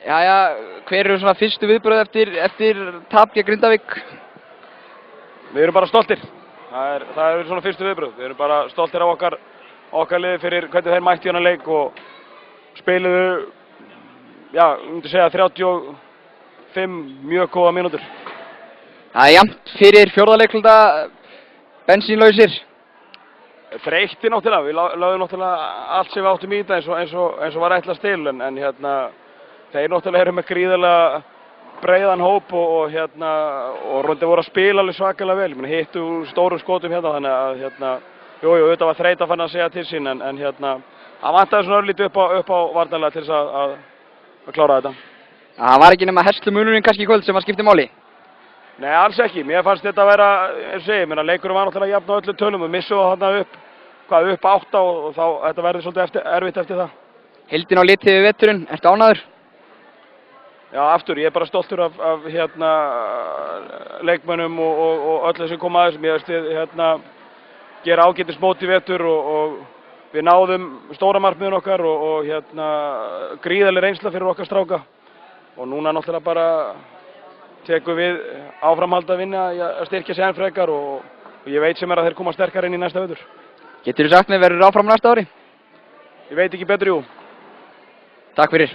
Jæja, hver eru svona fyrstu viðbrögð eftir tap gegn Grindavík? Við erum bara stoltir. Það eru svona fyrstu viðbrögð. Við erum bara stoltir af okkar liði fyrir hvernig þeir mættu í þennan leik og spiluðu, já, ég myndi segja 35 mjög góða mínútur. Það er jafnt fyrir fjórða leikluta, bensínlausir. Þreytti náttúrulega, við lögðum náttúrulega allt sem við áttum í þetta eins og var ætlast til, en hérna, þeir náttúrulega eru með gríðarlega breiðan hóp og reyndar voru að spila alveg svakalega vel. Ég hittu stórum skotum hérna, þannig að jú, þetta var þreyta fann að segja til sín, en það vantaði svona örlítið upp á varnarlega til þess að klára þetta. Það var ekki nema herslumunurinn kannski í kvöld sem að skipti máli? Nei, alls ekki. Mér fannst þetta að vera, eins og ég, leikurum var náttúrulega jafn á öllum tölum og missuðu þarna upp 8 og þá þetta verður svolítið erfitt eftir það. Heildin á litið við veturinn, ertu ánægður? Já, aftur, ég er bara stoltur af leikmönnum og öllu sem kom aðeins. Mér veist við gera ágætis mót í vetur og við náðum stóra markmiðin okkar og gríðarleg reynsla fyrir okkar stráka. Og núna náttúrulega bara tekum við áframhald að vinna að styrkja sig enn frekar og ég veit sem að þeir koma sterkar inn í næsta vetur. Geturðu sagt mér verður áfram næsta ári? Ég veit ekki betur, jú. Takk fyrir.